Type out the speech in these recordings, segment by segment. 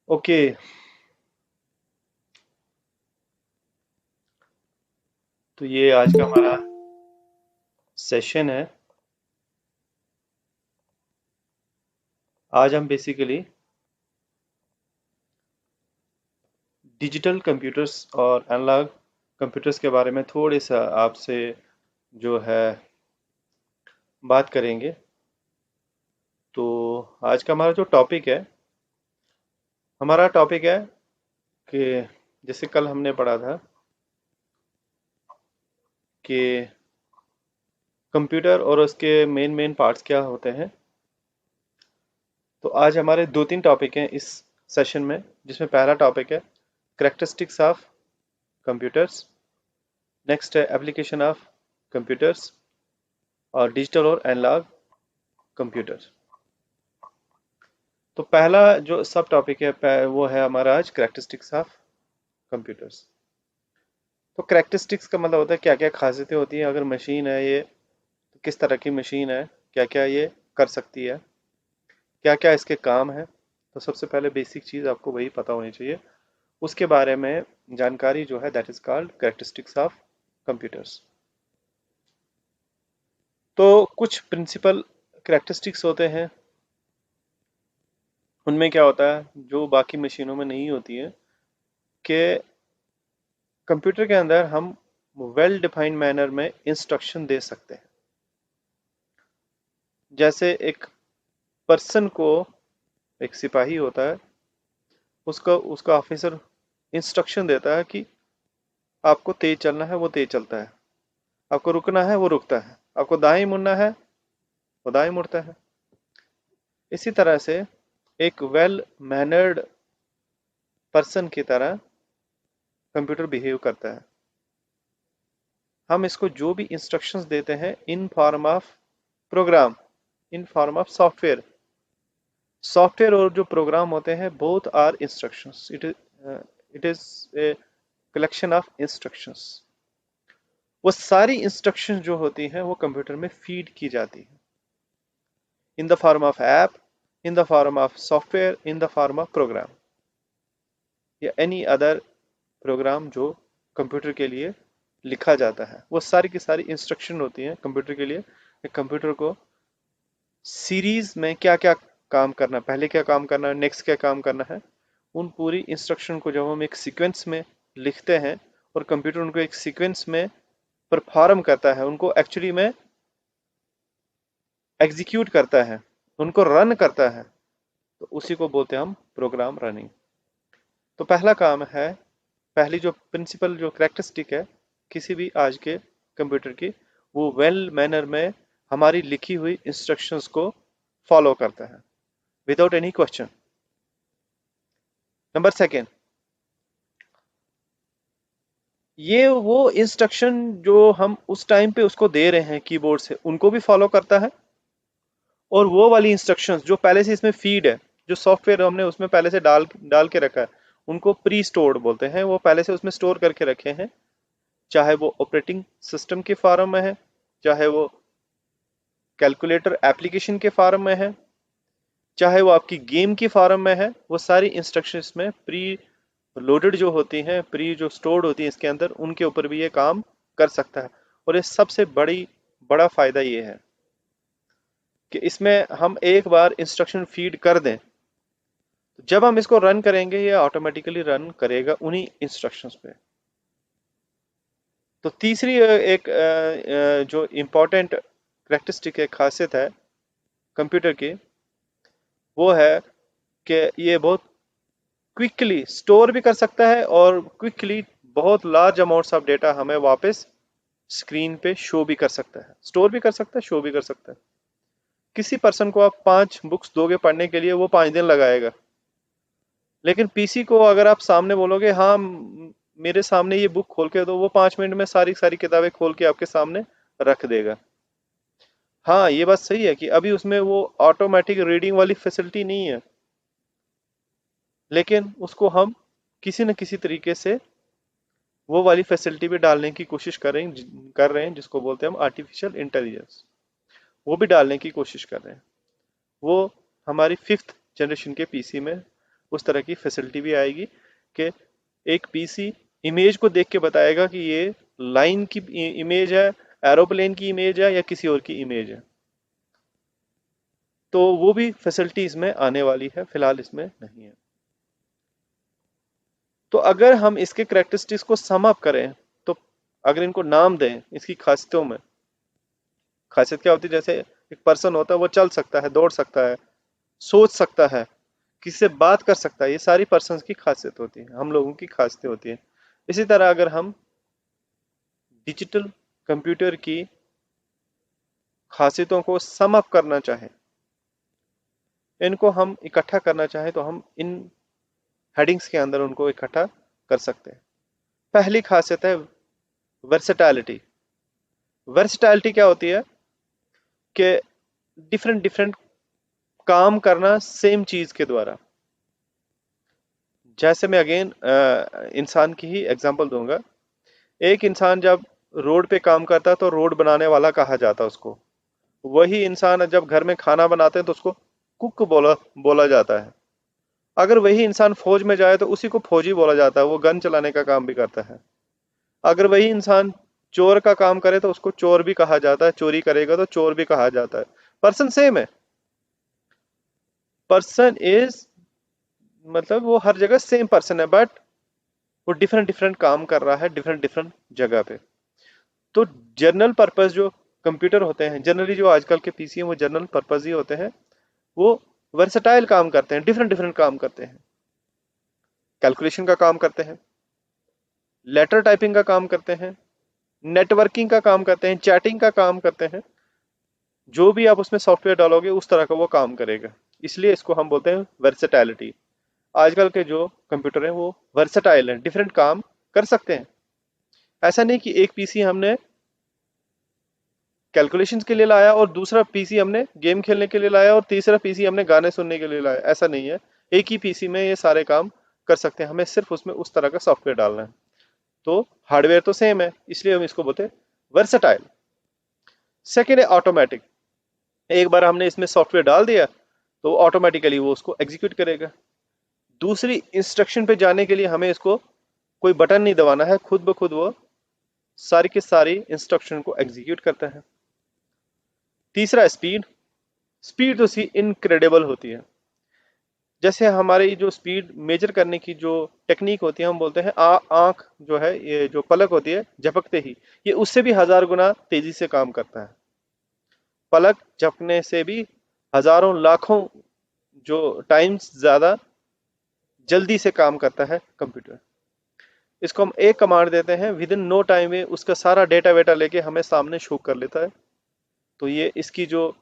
Okay. तो ये आज का हमारा सेशन है। आज हम बेसिकली डिजिटल कंप्यूटर्स और एनालॉग कंप्यूटर्स के बारे में थोड़े सा आपसे जो है बात करेंगे। तो आज का हमारा जो टॉपिक है, हमारा टॉपिक है कि जैसे कल हमने पढ़ा था कि कंप्यूटर और उसके मेन मेन पार्ट्स क्या होते हैं। तो आज हमारे दो तीन टॉपिक हैं इस सेशन में, जिसमें पहला टॉपिक है करेक्टरिस्टिक्स ऑफ कंप्यूटर्स, नेक्स्ट है एप्लीकेशन ऑफ कंप्यूटर्स और डिजिटल और एनालॉग कंप्यूटर। तो पहला जो सब टॉपिक है वो है हमारा आज करेक्टरिस्टिक्स ऑफ कंप्यूटर्स। तो करेक्टरिस्टिक्स का मतलब होता है क्या क्या खासियतें होती हैं अगर मशीन है ये, तो किस तरह की मशीन है, क्या क्या ये कर सकती है, क्या क्या इसके काम है। तो सबसे पहले बेसिक चीज़ आपको वही पता होनी चाहिए, उसके बारे में जानकारी जो है that is called characteristics of computers. तो कुछ प्रिंसिपल करेक्टरिस्टिक्स होते हैं, उनमें क्या होता है जो बाकी मशीनों में नहीं होती है कि कंप्यूटर के अंदर हम वेल डिफाइंड मैनर में इंस्ट्रक्शन दे सकते हैं। जैसे एक पर्सन को, एक सिपाही होता है, उसका उसका ऑफिसर इंस्ट्रक्शन देता है कि आपको तेज चलना है, वो तेज चलता है, आपको रुकना है वो रुकता है, आपको दाएं मुड़ना है वो दाएं मुड़ता है। इसी तरह से एक वेल मैनर्ड पर्सन की तरह कंप्यूटर बिहेव करता है। हम इसको जो भी इंस्ट्रक्शंस देते हैं in form of program, in form of software, software और जो प्रोग्राम होते हैं both are instructions. It is a collection of instructions. वो सारी इंस्ट्रक्शंस जो होती हैं वो कंप्यूटर में फीड की जाती है in the form of app, in the form of software, in the form of program या एनी अदर प्रोग्राम जो कंप्यूटर के लिए लिखा जाता है। वो सारी की सारी इंस्ट्रक्शन होती हैं कंप्यूटर के लिए, कंप्यूटर को सीरीज में क्या क्या काम करना है, पहले क्या काम करना है, नेक्स्ट क्या काम करना है, उन पूरी इंस्ट्रक्शन को जब हम एक सीक्वेंस में लिखते हैं और कंप्यूटर उनको एक सीक्वेंस में परफॉर्म करता है, उनको एक्चुअली में एग्जीक्यूट करता है, उनको रन करता है, तो उसी को बोलते हैं हम प्रोग्राम रनिंग। तो पहला काम है, पहली जो प्रिंसिपल जो करेक्टरिस्टिक है किसी भी आज के कंप्यूटर की, वो वेल मैनर में हमारी लिखी हुई इंस्ट्रक्शंस को फॉलो करता है without any question. Number second, ये वो इंस्ट्रक्शन जो हम उस टाइम पे उसको दे रहे हैं कीबोर्ड से, उनको भी फॉलो करता है। और वो वाली इंस्ट्रक्शंस जो पहले से इसमें फीड है, जो सॉफ्टवेयर हमने उसमें पहले से डाल डाल के रखा है, उनको प्री स्टोर्ड बोलते हैं। वो पहले से उसमें स्टोर करके रखे हैं, चाहे वो ऑपरेटिंग सिस्टम के फॉर्म में है, चाहे वो कैलकुलेटर एप्लीकेशन के फॉर्म में है, चाहे वो आपकी गेम की फॉर्म में है। वो सारी इंस्ट्रक्शन इसमें प्री लोडेड जो होती हैं, प्री जो स्टोर्ड होती हैं इसके अंदर, उनके ऊपर भी ये काम कर सकता है। और ये सबसे बड़ा फायदा ये है कि इसमें हम एक बार इंस्ट्रक्शन फीड कर दें, तो जब हम इसको रन करेंगे ये ऑटोमेटिकली रन करेगा उन्हीं इंस्ट्रक्शंस पे। तो तीसरी एक जो इम्पोर्टेंट करेक्टरिस्टिक है, खासियत है कंप्यूटर की, वो है कि ये बहुत क्विकली स्टोर भी कर सकता है और क्विकली बहुत लार्ज अमाउंट्स ऑफ डेटा हमें वापस स्क्रीन पे शो भी कर सकता है, स्टोर भी कर सकता है, शो भी कर सकता है। किसी पर्सन को आप 5 बुक्स दोगे पढ़ने के लिए, वो 5 दिन लगाएगा। लेकिन पीसी को अगर आप सामने बोलोगे हाँ मेरे सामने ये बुक खोल के दो, वो 5 मिनट में सारी सारी किताबें खोल के आपके सामने रख देगा। हाँ ये बात सही है कि अभी उसमें वो ऑटोमेटिक रीडिंग वाली फैसिलिटी नहीं है, लेकिन उसको हम किसी न किसी तरीके से वो वाली फैसिलिटी भी डालने की कोशिश कर रहे हैं जिसको बोलते हैं हम आर्टिफिशियल इंटेलिजेंस। वो भी डालने की कोशिश कर रहे हैं। वो हमारी 5th जनरेशन के पीसी में उस तरह की फैसिलिटी भी आएगी कि एक पीसी इमेज को देख के बताएगा कि ये लाइन की इमेज है, एरोप्लेन की इमेज है या किसी और की इमेज है। तो वो भी फैसिलिटी इसमें आने वाली है, फिलहाल इसमें नहीं है। तो अगर हम इसके करेक्टरिस्टिक्स को सम अप करें, तो अगर इनको नाम दें इसकी खासियतों में, खासियत क्या होती है, जैसे एक पर्सन होता है वो चल सकता है, दौड़ सकता है, सोच सकता है, किसी से बात कर सकता है, ये सारी पर्सन की खासियत होती है, हम लोगों की खासियतें होती है। इसी तरह अगर हम डिजिटल कंप्यूटर की खासियतों को सम अप करना चाहें, इनको हम इकट्ठा करना चाहें, तो हम इन हेडिंग्स के अंदर उनको इकट्ठा कर सकते हैं। पहली खासियत है वर्सेटैलिटी। वर्सेटैलिटी क्या होती है कि डिफरेंट डिफरेंट काम करना सेम चीज के द्वारा। जैसे मैं अगेन इंसान की ही एग्जांपल दूंगा। एक इंसान जब रोड पे काम करता है तो रोड बनाने वाला कहा जाता है उसको। वही इंसान जब घर में खाना बनाते हैं तो उसको कुक बोला बोला जाता है। अगर वही इंसान फौज में जाए तो उसी को फौजी बोला जाता है, वो गन चलाने का काम भी करता है। अगर वही इंसान चोर का काम करे तो उसको चोर भी कहा जाता है, चोरी करेगा तो चोर भी कहा जाता है। पर्सन सेम है। पर्सन इज, मतलब वो हर जगह सेम पर्सन है, बट वो डिफरेंट डिफरेंट काम कर रहा है डिफरेंट डिफरेंट जगह पे। तो जनरल पर्पस जो कंप्यूटर होते हैं, जनरली जो आजकल के पीसी हैं वो जनरल पर्पस ही होते हैं। वो वर्सटाइल काम करते हैं, डिफरेंट डिफरेंट काम करते हैं। कैलकुलेशन का काम करते हैं, लेटर टाइपिंग का काम करते हैं, नेटवर्किंग का काम करते हैं, चैटिंग का काम करते हैं। जो भी आप उसमें सॉफ्टवेयर डालोगे उस तरह का वो काम करेगा। इसलिए इसको हम बोलते हैं वर्सेटैलिटी। आजकल के जो कंप्यूटर हैं वो वर्सेटाइल हैं, डिफरेंट काम कर सकते हैं। ऐसा नहीं कि एक पीसी हमने कैलकुलेशंस के लिए लाया और दूसरा पीसी हमने गेम खेलने के लिए लाया और तीसरा पीसी हमने गाने सुनने के लिए लाया, ऐसा नहीं है। एक ही पीसी में ये सारे काम कर सकते हैं, हमें सिर्फ उसमें उस तरह का सॉफ्टवेयर डालना है। तो हार्डवेयर तो सेम है, इसलिए हम इसको बोलते हैं वर्सेटाइल। सेकेंड है ऑटोमेटिक। एक बार हमने इसमें सॉफ्टवेयर डाल दिया तो ऑटोमेटिकली वो उसको एग्जीक्यूट करेगा। दूसरी इंस्ट्रक्शन पे जाने के लिए हमें इसको कोई बटन नहीं दबाना है, खुद ब खुद वो सारी की सारी इंस्ट्रक्शन को एग्जीक्यूट करता है। तीसरा स्पीड। स्पीड तो सी इनक्रेडिबल होती है। जैसे हमारी जो स्पीड मेजर करने की जो टेक्निक होती है, हम बोलते हैं आंख जो है, ये जो पलक होती है झपकते ही, ये उससे भी 1000 गुना तेजी से काम करता है। पलक झपकने से भी हजारों लाखों जो टाइम्स ज्यादा जल्दी से काम करता है कंप्यूटर। इसको हम एक कमांड देते हैं, विद इन नो टाइम में उसका सारा डेटा वेटा लेके हमें सामने शो कर लेता है। तो ये इसकी जो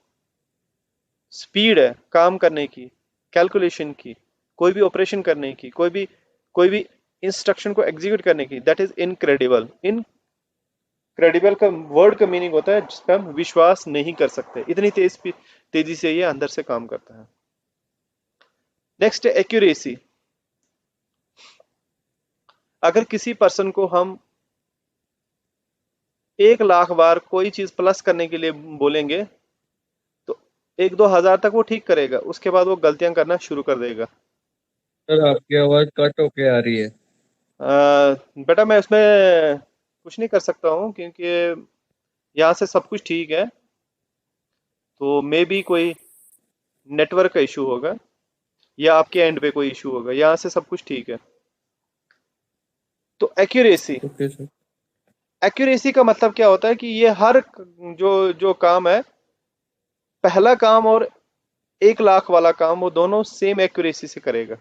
स्पीड है काम करने की, कैलकुलेशन की, कोई भी ऑपरेशन करने की, कोई भी इंस्ट्रक्शन को एग्जीक्यूट करने की, दैट इज इनक्रेडिबल। इनक्रेडिबल का वर्ड का मीनिंग होता है जिस पर हम विश्वास नहीं कर सकते, इतनी तेजी से ये अंदर से काम करता है। नेक्स्ट है एक्यूरेसी। अगर किसी पर्सन को हम 1 लाख बार कोई चीज प्लस करने के लिए बोलेंगे तो 1-2 हजार तक वो ठीक करेगा, उसके बाद वो गलतियां करना शुरू कर देगा। सर आपकी आवाज कट होके आ रही है। बेटा मैं उसमें कुछ नहीं कर सकता हूँ क्योंकि यहाँ से सब कुछ ठीक है। तो मे बी कोई नेटवर्क का इशू होगा या आपके एंड पे कोई इशू होगा, यहाँ से सब कुछ ठीक है। तो एक्यूरेसी। Okay sir. एक्यूरेसी का मतलब क्या होता है कि ये हर जो जो काम है, पहला काम और 1 लाख वाला काम, वो दोनों सेम एक्यूरेसी से करेगा,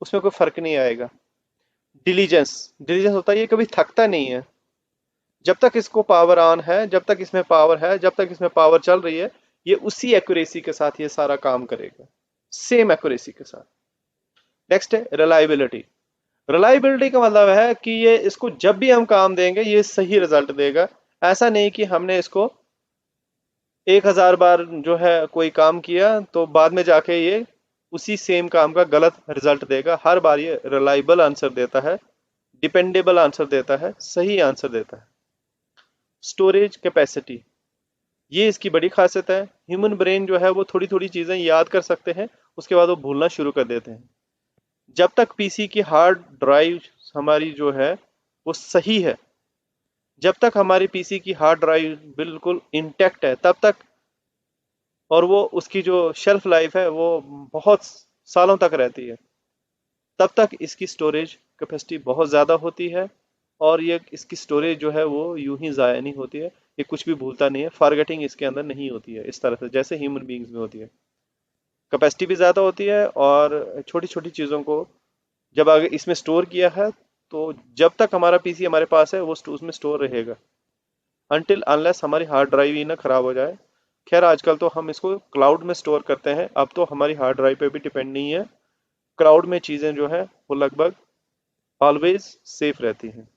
उसमें कोई फर्क नहीं आएगा। डिलीजेंस। डिलीजेंस होता है ये कभी थकता नहीं है। जब तक इसको पावर ऑन है, जब तक इसमें पावर है, जब तक इसमें पावर चल रही है, ये उसी एक्यूरेसी के साथ ये सारा काम करेगा, सेम एक्यूरेसी के साथ। नेक्स्ट है रिलायबिलिटी। रिलायबिलिटी का मतलब है कि ये इसको जब भी हम काम देंगे ये सही रिजल्ट देगा। ऐसा नहीं कि हमने इसको 1000 बार जो है कोई काम किया तो बाद में जाके ये उसी सेम काम का गलत रिजल्ट देगा। हर बार ये रिलायबल आंसर देता है, डिपेंडेबल आंसर देता है, सही आंसर देता है। स्टोरेज कैपेसिटी, ये इसकी बड़ी खासियत है। ह्यूमन ब्रेन जो है वो थोड़ी थोड़ी चीजें याद कर सकते हैं, उसके बाद वो भूलना शुरू कर देते हैं। जब तक पीसी की हार्ड ड्राइव हमारी जो है वो सही है, जब तक हमारी पीसी की हार्ड ड्राइव बिल्कुल इंटैक्ट है, तब तक, और वो उसकी जो शेल्फ लाइफ है वो बहुत सालों तक रहती है, तब तक इसकी स्टोरेज कैपेसिटी बहुत ज़्यादा होती है। और ये इसकी स्टोरेज जो है वो यूं ही ज़ाया नहीं होती है, ये कुछ भी भूलता नहीं है, फॉरगेटिंग इसके अंदर नहीं होती है इस तरह से जैसे ह्यूमन बींग्स में होती है। कैपेसिटी भी ज़्यादा होती है, और छोटी छोटी चीज़ों को जब आगे इसमें स्टोर किया है, तो जब तक हमारा पीसी हमारे पास है वो उसमें स्टोर रहेगा, अनटिल अनलेस हमारी हार्ड ड्राइव ही ना खराब हो जाए। खैर आजकल तो हम इसको क्लाउड में स्टोर करते हैं, अब तो हमारी हार्ड ड्राइव पे भी डिपेंड नहीं है, क्लाउड में चीज़ें जो है वो लगभग ऑलवेज सेफ रहती हैं।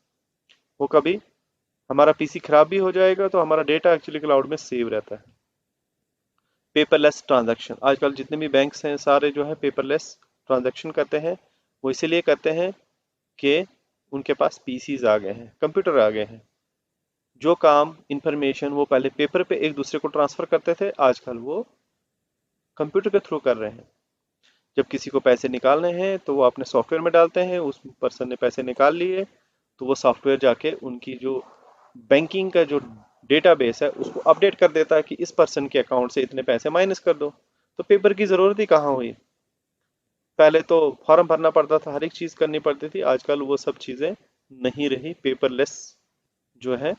वो कभी हमारा पीसी खराब भी हो जाएगा तो हमारा डेटा एक्चुअली क्लाउड में सेव रहता है। पेपरलेस ट्रांजैक्शन, आजकल जितने भी बैंक्स हैं सारे जो है पेपरलेस ट्रांजैक्शन करते हैं। वो इसीलिए करते हैं कि उनके पास पीसीज आ गए हैं, कंप्यूटर आ गए हैं। जो काम इंफॉर्मेशन वो पहले पेपर पे एक दूसरे को ट्रांसफर करते थे, आजकल वो कंप्यूटर के थ्रू कर रहे हैं। जब किसी को पैसे निकालने हैं तो वो अपने सॉफ्टवेयर में डालते हैं, उस पर्सन ने पैसे निकाल लिए, तो वो सॉफ्टवेयर जाके उनकी जो बैंकिंग का जो डेटाबेस है उसको अपडेट कर देता है कि इस पर्सन के अकाउंट से इतने पैसे माइनस कर दो। तो पेपर की ज़रूरत ही कहाँ हुई। पहले तो फॉर्म भरना पड़ता था, हर एक चीज़ करनी पड़ती थी, आजकल वो सब चीज़ें नहीं रही, पेपरलेस जो है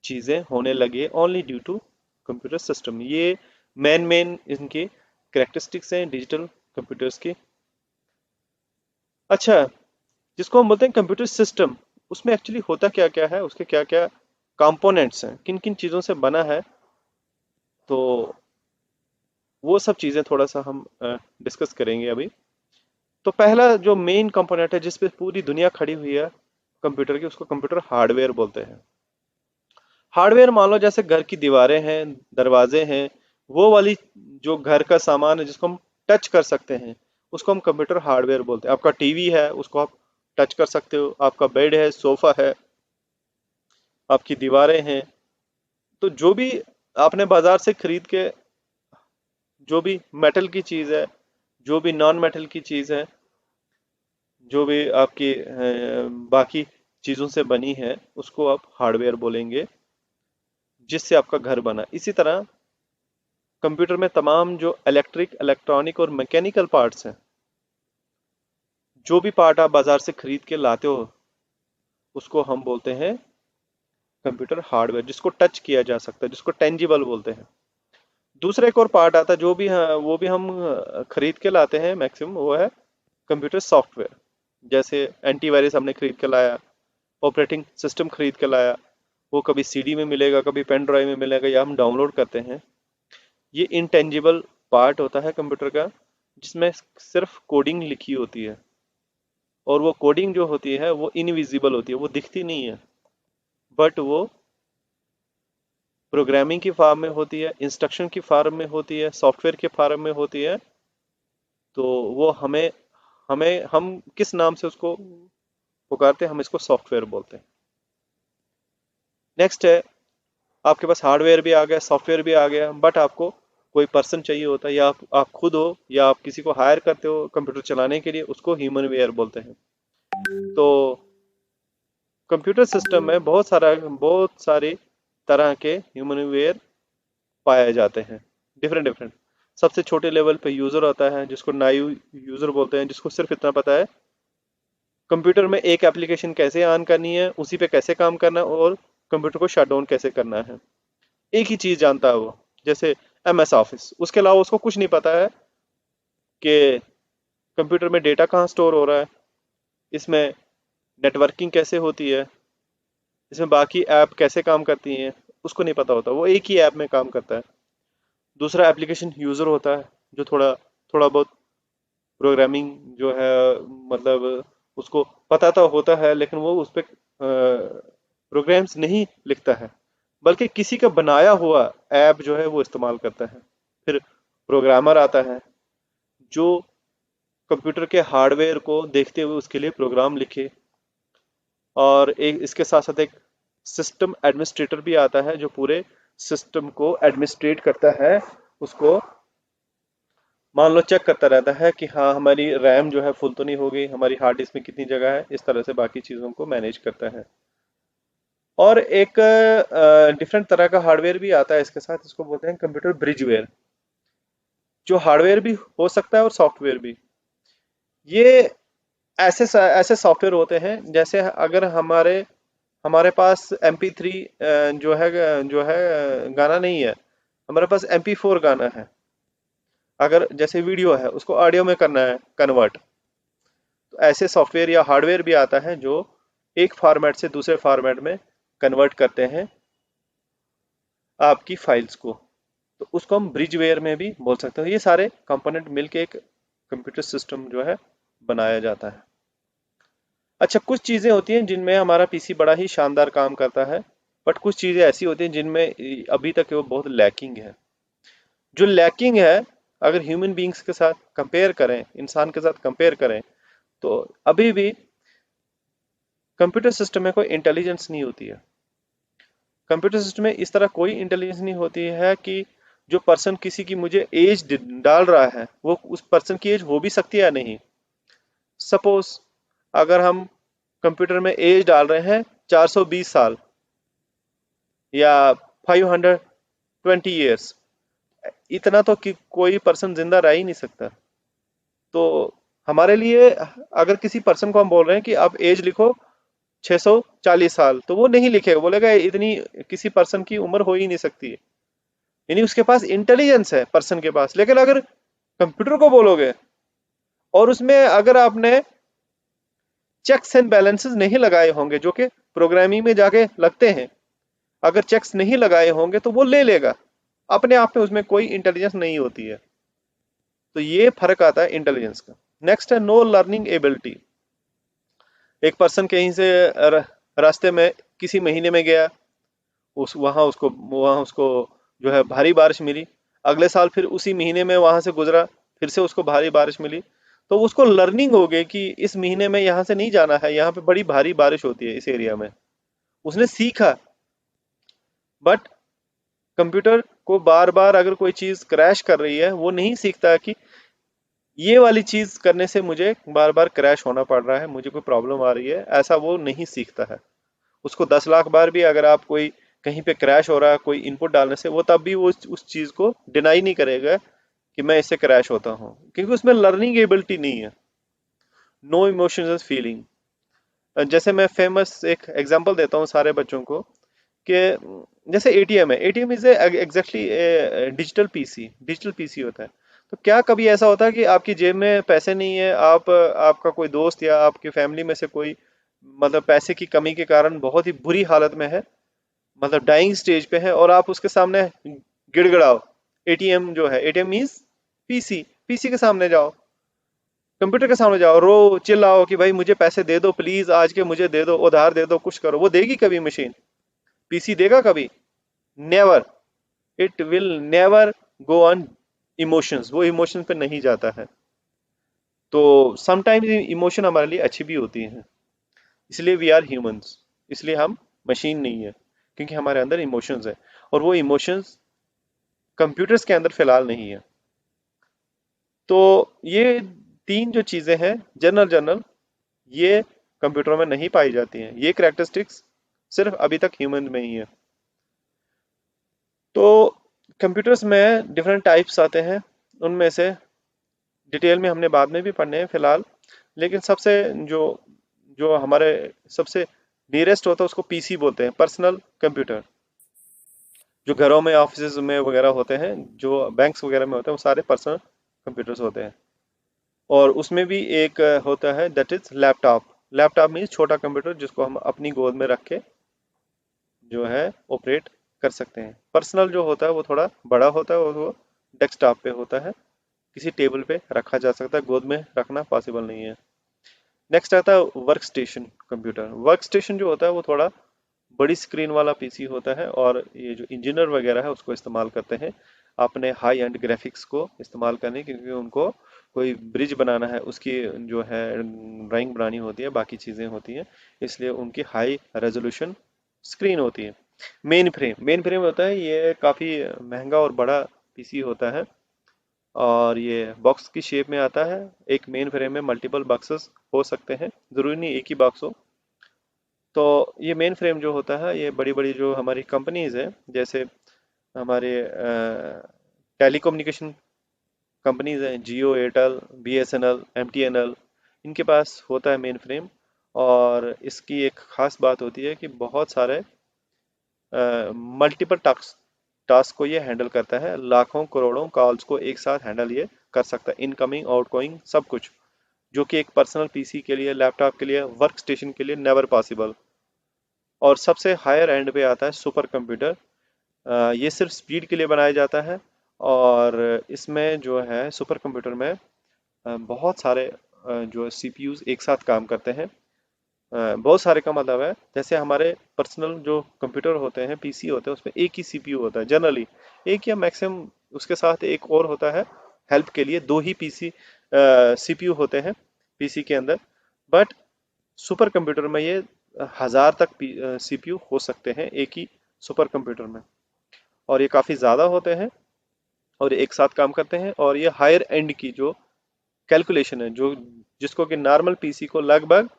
चीज़ें होने लगी only due to computer system. ये मेन मेन इनकी करेक्टरिस्टिक्स हैं डिजिटल कंप्यूटर्स की। अच्छा, जिसको हम बोलते हैं कंप्यूटर सिस्टम, उसमें एक्चुअली होता क्या क्या है, उसके क्या क्या कंपोनेंट्स हैं, किन किन चीज़ों से बना है, तो वो सब चीज़ें थोड़ा सा हम डिस्कस करेंगे अभी। तो पहला जो मेन कंपोनेंट है जिस पे पूरी दुनिया खड़ी हुई है कंप्यूटर की, उसको कंप्यूटर हार्डवेयर बोलते हैं। हार्डवेयर मान लो जैसे घर की दीवारें हैं, दरवाजे हैं, वो वाली जो घर का सामान है जिसको हम टच कर सकते हैं, उसको हम कंप्यूटर हार्डवेयर बोलते हैं। आपका टीवी है उसको आप टच कर सकते हो, आपका बेड है, सोफा है, आपकी दीवारें हैं, तो जो भी आपने बाजार से खरीद के, जो भी मेटल की चीज़ है, जो भी नॉन मेटल की चीज़ है, जो भी आपकी बाकी चीज़ों से बनी है, उसको आप हार्डवेयर बोलेंगे, जिससे आपका घर बना। इसी तरह कंप्यूटर में तमाम जो इलेक्ट्रिक, इलेक्ट्रॉनिक और मैकेनिकल पार्ट्स हैं, जो भी पार्ट आप बाजार से खरीद के लाते हो, उसको हम बोलते हैं कंप्यूटर हार्डवेयर, जिसको टच किया जा सकता है, जिसको टेंजिबल बोलते हैं। दूसरा एक और पार्ट आता है जो भी, हाँ, वो भी हम खरीद के लाते हैं मैक्सिमम, वो है कंप्यूटर सॉफ्टवेयर। जैसे एंटीवायरस हमने खरीद के लाया, ऑपरेटिंग सिस्टम खरीद के लाया, वो कभी सीडी में मिलेगा, कभी पेन ड्राइव में मिलेगा, या हम डाउनलोड करते हैं। ये इंटेंजिबल पार्ट होता है कंप्यूटर का, जिसमें सिर्फ कोडिंग लिखी होती है, और वो कोडिंग जो होती है वो इनविजिबल होती है, वो दिखती नहीं है, बट वो प्रोग्रामिंग की फॉर्म में होती है, इंस्ट्रक्शन की फॉर्म में होती है, सॉफ्टवेयर के फॉर्म में होती है। तो वो हमें हमें हम किस नाम से उसको पुकारते हैं, हम इसको सॉफ्टवेयर बोलते हैं। नेक्स्ट है, आपके पास हार्डवेयर भी आ गया, सॉफ्टवेयर भी आ गया, बट आपको कोई पर्सन चाहिए होता है, या आप खुद हो, या आप किसी को हायर करते हो कंप्यूटर चलाने के लिए, उसको ह्यूमन वेयर बोलते हैं। तो कंप्यूटर सिस्टम में बहुत सारी तरह के ह्यूमन वेयर पाए जाते हैं, डिफरेंट डिफरेंट। सबसे छोटे लेवल पे यूजर होता है जिसको नाइव यूजर बोलते हैं, जिसको सिर्फ इतना पता है कंप्यूटर में एक एप्लीकेशन कैसे ऑन करनी है, उसी पे कैसे काम करना है, और कंप्यूटर को शट डाउन कैसे करना है। एक ही चीज जानता है वो, जैसे एमएस ऑफिस, उसके अलावा उसको कुछ नहीं पता है कि कंप्यूटर में डेटा कहाँ स्टोर हो रहा है, इसमें नेटवर्किंग कैसे होती है, इसमें बाकी ऐप कैसे काम करती हैं, उसको नहीं पता होता, वो एक ही ऐप में काम करता है। दूसरा एप्लीकेशन यूजर होता है, जो थोड़ा थोड़ा बहुत प्रोग्रामिंग जो है, मतलब उसको पता तो होता है, लेकिन वो उस पर प्रोग्राम्स नहीं लिखता है, बल्कि किसी का बनाया हुआ ऐप जो है वो इस्तेमाल करता है। फिर प्रोग्रामर आता है, जो कंप्यूटर के हार्डवेयर को देखते हुए उसके लिए प्रोग्राम लिखे। और एक इसके साथ साथ एक सिस्टम एडमिनिस्ट्रेटर भी आता है, जो पूरे सिस्टम को एडमिनिस्ट्रेट करता है, उसको मान लो चेक करता रहता है कि हाँ हमारी रैम जो है फुल तो नहीं हो गई, हमारी हार्ड डिस्क में कितनी जगह है, इस तरह से बाकी चीज़ों को मैनेज करता है। और एक डिफरेंट तरह का हार्डवेयर भी आता है इसके साथ, इसको बोलते हैं कंप्यूटर ब्रिजवेयर, जो हार्डवेयर भी हो सकता है और सॉफ्टवेयर भी। ये ऐसे सॉफ्टवेयर होते हैं, जैसे अगर हमारे हमारे पास MP3 जो है गाना नहीं है, हमारे पास MP4 गाना है। अगर जैसे वीडियो है उसको ऑडियो में करना है कन्वर्ट, तो ऐसे सॉफ्टवेयर या हार्डवेयर भी आता है जो एक फॉर्मेट से दूसरे फॉर्मेट में कन्वर्ट करते हैं आपकी फाइल्स को। तो उसको हम ब्रिजवेयर में भी बोल सकते हैं। ये सारे कंपोनेंट मिलके एक कंप्यूटर सिस्टम जो है बनाया जाता है। अच्छा, कुछ चीज़ें होती हैं जिनमें हमारा पीसी बड़ा ही शानदार काम करता है, बट कुछ चीज़ें ऐसी होती हैं जिनमें अभी तक वो बहुत लैकिंग है। जो लैकिंग है, अगर ह्यूमन बींग्स के साथ कंपेयर करें, इंसान के साथ कंपेयर करें, तो अभी भी कंप्यूटर सिस्टम में कोई इंटेलिजेंस नहीं होती है। कंप्यूटर सिस्टम में इस तरह कोई इंटेलिजेंस नहीं होती है कि जो पर्सन किसी की मुझे एज डाल रहा है, वो उस पर्सन की एज हो भी सकती है या नहीं। सपोज अगर हम कंप्यूटर में एज डाल रहे हैं 420 साल या 520 ईयर्स, इतना तो कि कोई पर्सन जिंदा रह ही नहीं सकता। तो हमारे लिए, अगर किसी पर्सन को हम बोल रहे हैं कि आप एज लिखो 640 साल, तो वो नहीं लिखेगा, बोलेगा इतनी किसी पर्सन की उम्र हो ही नहीं सकती है। यानी उसके पास इंटेलिजेंस है पर्सन के पास। लेकिन अगर कंप्यूटर को बोलोगे और उसमें अगर आपने चेक्स एंड बैलेंसेस नहीं लगाए होंगे, जो कि प्रोग्रामिंग में जाके लगते हैं, अगर चेक्स नहीं लगाए होंगे तो वो ले लेगा अपने आप में, उसमें कोई इंटेलिजेंस नहीं होती है। तो ये फर्क आता है इंटेलिजेंस का। नेक्स्ट है नो लर्निंग एबिलिटी। एक पर्सन कहीं से रास्ते में किसी महीने में गया, उस वहां उसको जो है भारी बारिश मिली। अगले साल फिर उसी महीने में वहां से गुजरा, फिर से उसको भारी बारिश मिली। तो उसको लर्निंग हो गई कि इस महीने में यहाँ से नहीं जाना है, यहाँ पे बड़ी भारी बारिश होती है इस एरिया में। उसने सीखा। बट कंप्यूटर को बार बार अगर कोई चीज क्रैश कर रही है, वो नहीं सीखता कि ये वाली चीज करने से मुझे बार बार क्रैश होना पड़ रहा है, मुझे कोई प्रॉब्लम आ रही है, ऐसा वो नहीं सीखता है। उसको 10 लाख बार भी अगर आप कोई कहीं पे क्रैश हो रहा है कोई इनपुट डालने से, वो तब भी वो उस चीज को डिनाई नहीं करेगा कि मैं इससे क्रैश होता हूँ, क्योंकि उसमें लर्निंग एबिलिटी नहीं है। No emotions feeling. जैसे मैं फेमस एक एग्जांपल देता हूँ सारे बच्चों को, कि जैसे एटीएम है, ATM is exactly digital PC होता है। तो क्या कभी ऐसा होता है कि आपकी जेब में पैसे नहीं है, आप आपका कोई दोस्त या आपकी फैमिली में से कोई मतलब पैसे की कमी के कारण बहुत ही बुरी हालत में है, मतलब डाइंग स्टेज पे है, और आप उसके सामने गिड़गिड़ाओ? एटीएम जो है, एटीएम मीन्स पीसी, पीसी के सामने जाओ, कंप्यूटर के सामने जाओ, रो चिल्लाओ कि भाई मुझे पैसे दे दो प्लीज, आज के मुझे दे दो, उधार दे दो, कुछ करो। वो देगी कभी मशीन? पीसी देगा कभी? Never. It will never go on emotions, वो इमोशन पे नहीं जाता है। तो समटाइम्स इमोशन हमारे लिए अच्छी भी होती हैं, इसलिए वी आर ह्यूमंस, इसलिए हम मशीन नहीं है, क्योंकि हमारे अंदर इमोशंस है, और वो इमोशंस कंप्यूटर्स के अंदर फिलहाल नहीं है। तो ये तीन जो चीजें हैं जनरल जनरल, ये कंप्यूटर में नहीं पाई जाती हैं। ये कैरेक्टरिस्टिक्स सिर्फ अभी तक ह्यूमन में ही है। तो कंप्यूटर्स में डिफरेंट टाइप्स आते हैं, उनमें से डिटेल में हमने बाद में भी पढ़ने हैं फिलहाल। लेकिन सबसे जो जो हमारे सबसे नियरेस्ट होता है उसको पीसी बोलते हैं, पर्सनल कंप्यूटर। जो घरों में ऑफिस में वगैरह होते हैं, जो बैंक्स वगैरह में होते हैं, वो सारे पर्सनल कंप्यूटर्स होते हैं। और उसमें भी एक होता है that is laptop. Laptop means छोटा कंप्यूटर जिसको हम अपनी गोद में रख के जो है ऑपरेट कर सकते हैं। पर्सनल जो होता है वो थोड़ा बड़ा होता है, और वो डेस्कटॉप पे होता है, किसी टेबल पे रखा जा सकता है, गोद में रखना पॉसिबल नहीं है। नेक्स्ट आता है work station computer. Work station जो होता है वो थोड़ा बड़ी स्क्रीन वाला पीसी होता है, और ये जो इंजीनियर वगैरह है उसको इस्तेमाल करते हैं अपने हाई एंड ग्राफिक्स को इस्तेमाल करने, क्योंकि उनको कोई ब्रिज बनाना है, उसकी जो है ड्राइंग बनानी होती है, बाकी चीज़ें होती हैं, इसलिए उनकी हाई रेजोल्यूशन स्क्रीन होती है। मेन फ्रेम होता है, ये काफ़ी महंगा और बड़ा पीसी होता है, और ये बॉक्स की शेप में आता है। एक मेन फ्रेम में मल्टीपल बॉक्सेस हो सकते हैं, ज़रूरी नहीं एक ही बॉक्स हो। तो ये मेन फ्रेम जो होता है, ये बड़ी बड़ी जो हमारी कंपनीज है, जैसे हमारे टेलीकम्युनिकेशन कंपनीज हैं, जियो, एयरटेल, बीएसएनएल, एमटीएनएल, इनके पास होता है मेन फ्रेम। और इसकी एक खास बात होती है कि बहुत सारे मल्टीपल टास्क टास्क को ये हैंडल करता है। लाखों करोड़ों कॉल्स को एक साथ हैंडल ये कर सकता है, इनकमिंग आउटगोइंग सब कुछ, जो कि एक पर्सनल पीसी के लिए, लैपटॉप के लिए, वर्क स्टेशन के लिए नेवर पॉसिबल। और सबसे हायर एंड पे आता है सुपर कंप्यूटर। ये सिर्फ स्पीड के लिए बनाया जाता है। और इसमें जो है सुपर कंप्यूटर में बहुत सारे जो सीपीयूज एक साथ काम करते हैं। बहुत सारे का मतलब है, जैसे हमारे पर्सनल जो कंप्यूटर होते हैं, पीसी होते हैं, उसमें एक ही सीपीयू होता है जनरली, एक या मैक्सिमम उसके साथ एक और होता है हेल्प के लिए। दो ही पीसी सीपीयू होते हैं पीसी के अंदर। बट सुपर कंप्यूटर में ये हजार तक सीपीयू हो सकते हैं एक ही सुपर कंप्यूटर में। और ये काफ़ी ज़्यादा होते हैं और एक साथ काम करते हैं। और ये हायर एंड की जो कैलकुलेशन है, जो जिसको कि नॉर्मल पीसी को लगभग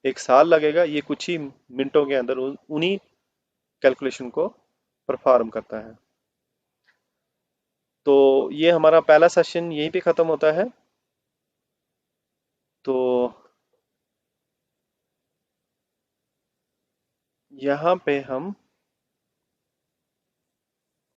एक साल लगेगा, ये कुछ ही मिनटों के अंदर उन्हीं कैलकुलेशन को परफॉर्म करता है। तो ये हमारा पहला सेशन यहीं पे ख़त्म होता है। तो यहाँ पे हम